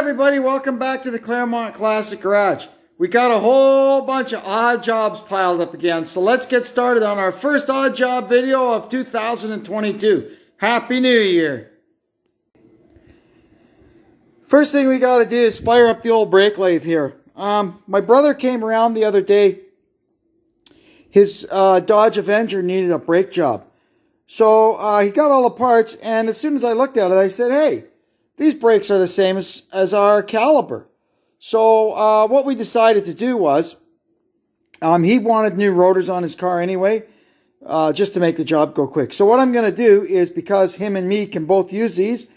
everybody, welcome back to the Claremont Classic Garage. We got a whole bunch of odd jobs piled up again, so let's get started on our first odd job video of 2022. Happy New Year! First thing we got to do is fire up the old brake lathe here. My brother came around the other day. His Dodge Avenger needed a brake job. So he got all the parts, and as soon as I looked at it, I said, hey, these brakes are the same as our caliper. So what we decided to do was, he wanted new rotors on his car anyway, just to make the job go quick. So what I'm going to do is, because him and me can both use these,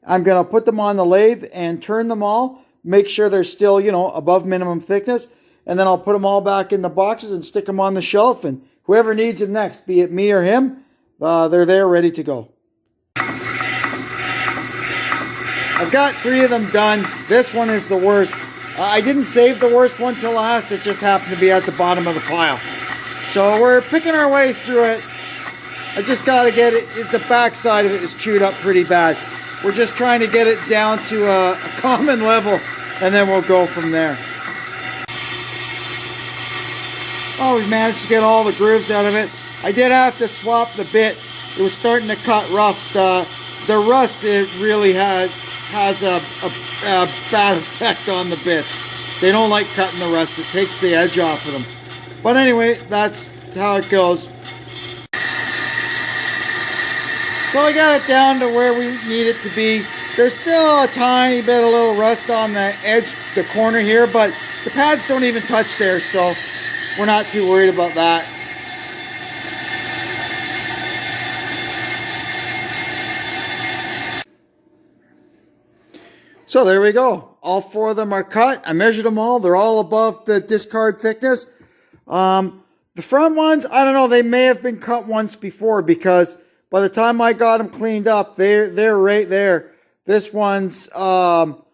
I'm going to put them on the lathe and turn them all, make sure they're still, above minimum thickness, and then I'll put them all back in the boxes and stick them on the shelf, and whoever needs them next, be it me or him, they're there ready to go. I've got 3 of them done. This one is the worst. I didn't save the worst one till last. It just happened to be at the bottom of the pile. So we're picking our way through it. I just got to get it. The back side of it is chewed up pretty bad. We're just trying to get it down to a common level, and then we'll go from there. Oh, we managed to get all the grooves out of it. I did have to swap the bit. It was starting to cut rough. The rust, it really has a bad effect on the bits. They don't like cutting the rust. It takes the edge off of them. But anyway, that's how it goes. So I got it down to where we need it to be. There's still a tiny bit of little rust on the edge, the corner here, but the pads don't even touch there, so we're not too worried about that. So there we go. All 4 of them are cut. I measured them all. They're all above the discard thickness. The front ones, I don't know. They may have been cut once before, because by the time I got them cleaned up, they're right there. This one's 11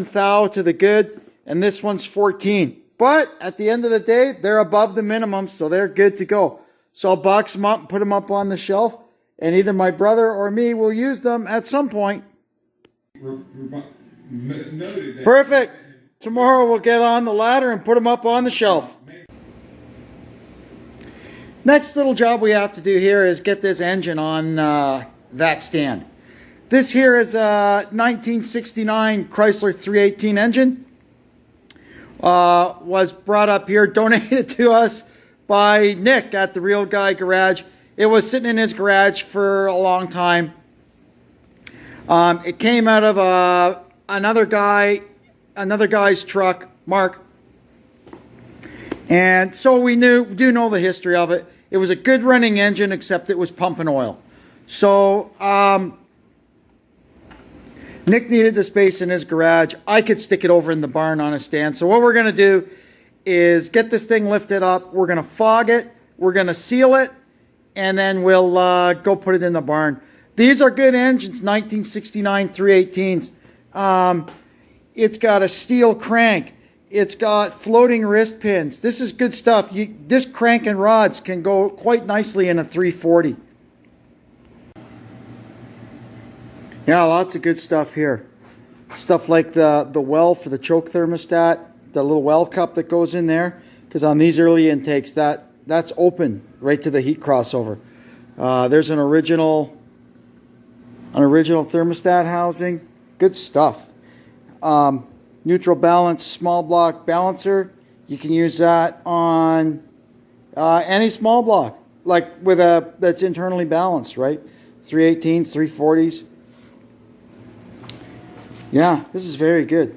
thou to the good, and this one's 14. But at the end of the day, they're above the minimum, so they're good to go. So I'll box them up and put them up on the shelf, and either my brother or me will use them at some point. Perfect. Tomorrow we'll get on the ladder and put them up on the shelf. Next little job we have to do here is get this engine on that stand. This here is a 1969 Chrysler 318 engine. Was brought up here, donated to us by Nick at the Real Guy Garage. It was sitting in his garage for a long time. It came out of another guy's truck, Mark. And so we do know the history of it. It was a good running engine, except it was pumping oil. So Nick needed the space in his garage. I could stick it over in the barn on a stand. So what we're going to do is get this thing lifted up. We're going to fog it. We're going to seal it. And then we'll go put it in the barn. These are good engines, 1969 318s. It's got a steel crank. It's got floating wrist pins. This is good stuff. This crank and rods can go quite nicely in a 340. Yeah, lots of good stuff here. Stuff like the well for the choke thermostat, the little well cup that goes in there. Because on these early intakes, that's open right to the heat crossover. There's an original thermostat housing. Good stuff. Neutral balance small block balancer. You can use that on any small block, like with that's internally balanced, right? 318s, 340s. Yeah, this is very good.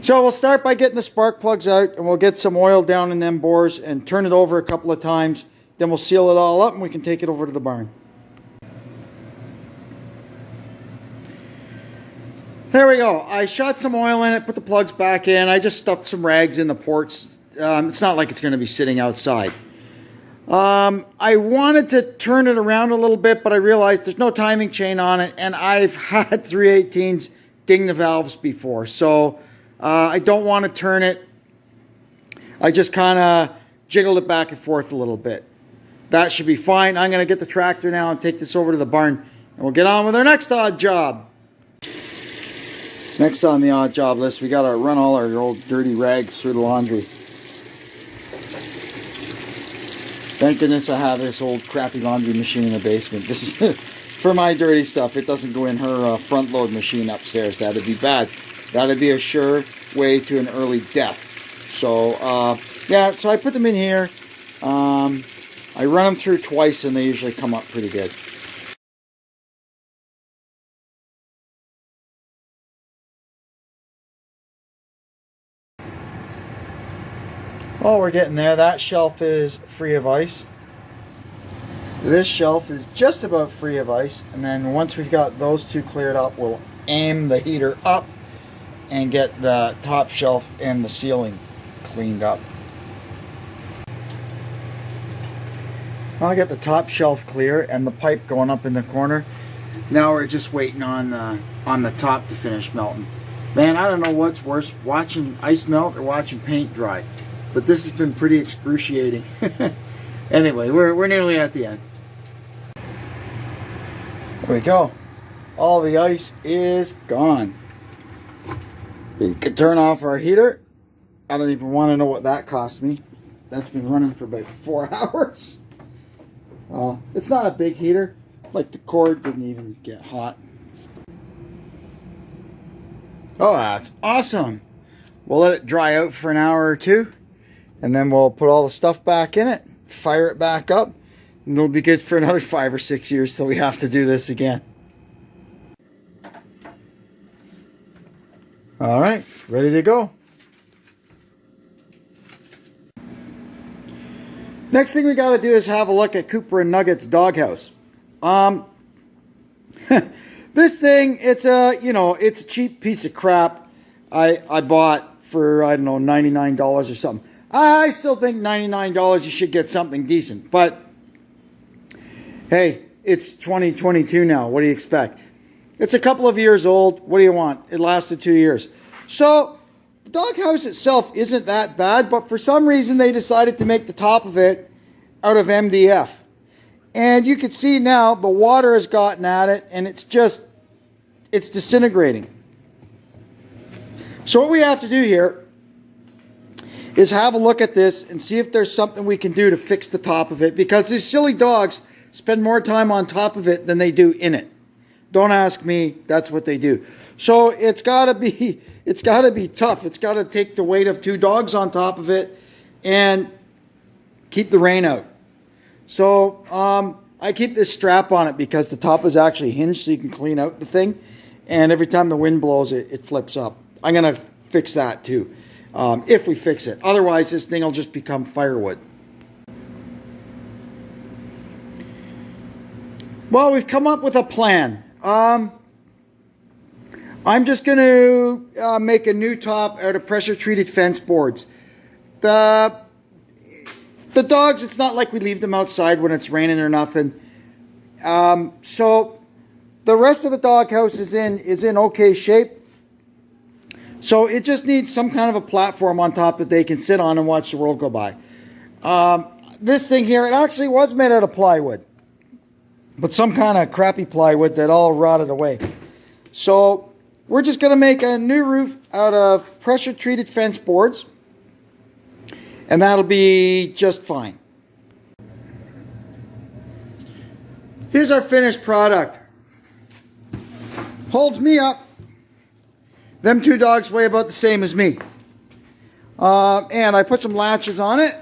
So we'll start by getting the spark plugs out, and we'll get some oil down in them bores and turn it over a couple of times. Then we'll seal it all up, and we can take it over to the barn. There we go. I shot some oil in it, put the plugs back in. I just stuffed some rags in the ports. It's not like it's going to be sitting outside. I wanted to turn it around a little bit, but I realized there's no timing chain on it, and I've had 318s ding the valves before. So I don't want to turn it. I just kind of jiggled it back and forth a little bit. That should be fine. I'm going to get the tractor now and take this over to the barn, and we'll get on with our next odd job. Next on the odd job list, we gotta run all our old dirty rags through the laundry. Thank goodness I have this old crappy laundry machine in the basement. This is for my dirty stuff. It doesn't go in her front load machine upstairs. That'd be bad. That'd be a sure way to an early death. So yeah, so I put them in here. I run them through twice and they usually come up pretty good. Oh, we're getting there. That shelf is free of ice. This shelf is just about free of ice. And then once we've got those two cleared up, we'll aim the heater up and get the top shelf and the ceiling cleaned up. I'll get the top shelf clear and the pipe going up in the corner. Now we're just waiting on the top to finish melting. Man, I don't know what's worse, watching ice melt or watching paint dry. But this has been pretty excruciating. Anyway, we're nearly at the end. There we go. All the ice is gone. We could turn off our heater. I don't even want to know what that cost me. That's been running for about 4 hours. It's not a big heater. Like the cord didn't even get hot. Oh, that's awesome. We'll let it dry out for an hour or two. And then we'll put all the stuff back in it, fire it back up, and it'll be good for another 5 or 6 years till we have to do this again. All right, ready to go. Next thing we got to do is have a look at Cooper and Nugget's doghouse. This thing, it's a cheap piece of crap I bought for, I don't know, $99 or something. I still think $99 you should get something decent. But, hey, it's 2022 now. What do you expect? It's a couple of years old. What do you want? It lasted 2 years. So, the doghouse itself isn't that bad, but for some reason they decided to make the top of it out of MDF. And you can see now the water has gotten at it and it's disintegrating. So what we have to do here is have a look at this and see if there's something we can do to fix the top of it, because these silly dogs spend more time on top of it than they do in it. Don't ask me, that's what they do. So it's got to be tough. It's got to take the weight of 2 dogs on top of it and keep the rain out. So I keep this strap on it because the top is actually hinged so you can clean out the thing, and every time the wind blows it flips up. I'm going to fix that too. If we fix it. Otherwise, this thing will just become firewood. Well, we've come up with a plan. I'm just going to make a new top out of pressure-treated fence boards. The dogs, it's not like we leave them outside when it's raining or nothing. So the rest of the doghouse is in okay shape. So it just needs some kind of a platform on top that they can sit on and watch the world go by. This thing here, it actually was made out of plywood, but some kind of crappy plywood that all rotted away. So we're just going to make a new roof out of pressure-treated fence boards, and that'll be just fine. Here's our finished product. Holds me up. Them 2 dogs weigh about the same as me. And I put some latches on it.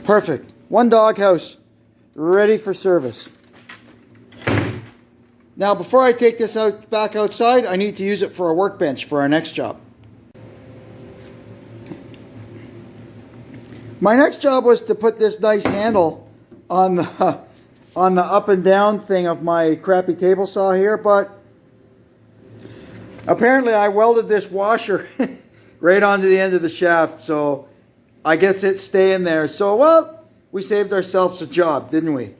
Perfect. 1 doghouse ready for service. Now, before I take this back outside, I need to use it for a workbench for our next job. My next job was to put this nice handle on the up and down thing of my crappy table saw here, but apparently I welded this washer right onto the end of the shaft, so I guess it's staying there. So, well, we saved ourselves a job, didn't we?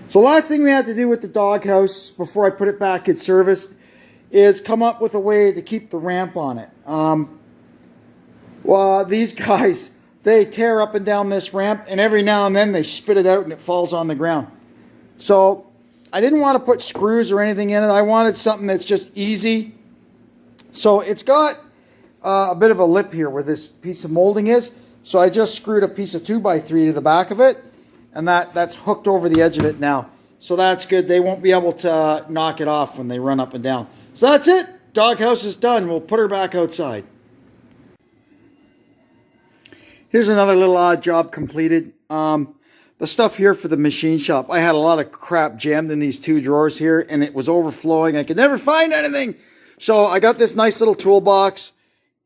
So last thing we had to do with the doghouse before I put it back in service is come up with a way to keep the ramp on it. Well, these guys they tear up and down this ramp, and every now and then they spit it out and it falls on the ground. So I didn't want to put screws or anything in it. I wanted something that's just easy. So it's got a bit of a lip here where this piece of molding is. So I just screwed a piece of 2x3 to the back of it, and that's hooked over the edge of it now. So that's good. They won't be able to knock it off when they run up and down. So that's it. Doghouse is done. We'll put her back outside. Here's another little odd job completed. The stuff here for the machine shop. I had a lot of crap jammed in these two drawers here, and it was overflowing. I could never find anything. So I got this nice little toolbox,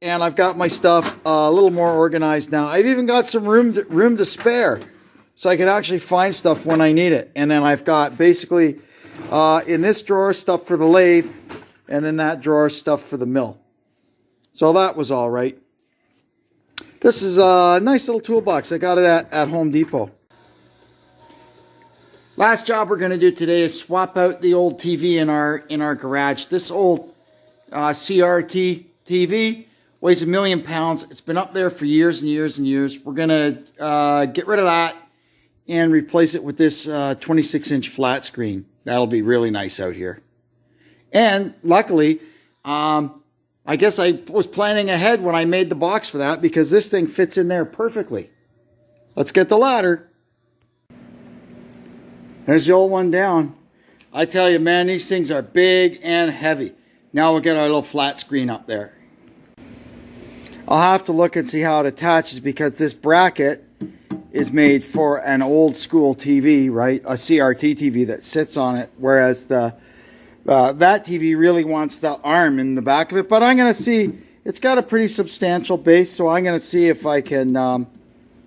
and I've got my stuff a little more organized now. I've even got some room to spare, so I can actually find stuff when I need it. And then I've got basically in this drawer stuff for the lathe, and then that drawer stuff for the mill. So that was all right. This is a nice little toolbox. I got it at Home Depot. Last job we're going to do today is swap out the old TV in our garage. This old CRT TV weighs 1,000,000 pounds. It's been up there for years and years and years. We're going to get rid of that and replace it with this 26-inch flat screen. That'll be really nice out here. And luckily, I guess I was planning ahead when I made the box for that, because this thing fits in there perfectly. Let's get the ladder. There's the old one down. I tell you, man, these things are big and heavy. Now we'll get our little flat screen up there. I'll have to look and see how it attaches, because this bracket is made for an old school TV, right? A CRT TV that sits on it, whereas that TV really wants the arm in the back of it. But I'm going to see, it's got a pretty substantial base, so I'm going to see if I can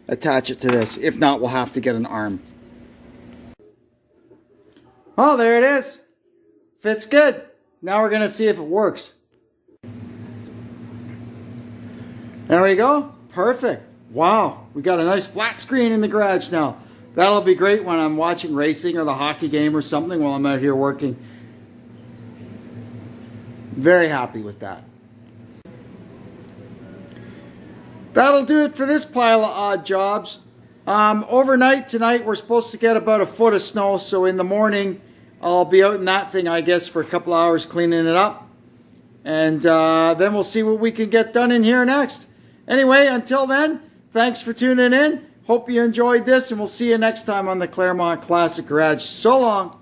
attach it to this. If not, we'll have to get an arm. Oh, there it is. Fits good. Now we're going to see if it works. There we go. Perfect. Wow. We got a nice flat screen in the garage now. That'll be great when I'm watching racing or the hockey game or something while I'm out here working. Very happy with that. That'll do it for this pile of odd jobs. Overnight tonight we're supposed to get about 1 foot of snow, so in the morning I'll be out in that thing, I guess, for a couple hours cleaning it up. And then we'll see what we can get done in here next. Anyway, until then, thanks for tuning in. Hope you enjoyed this, and we'll see you next time on the Claremont Classic Garage. So long.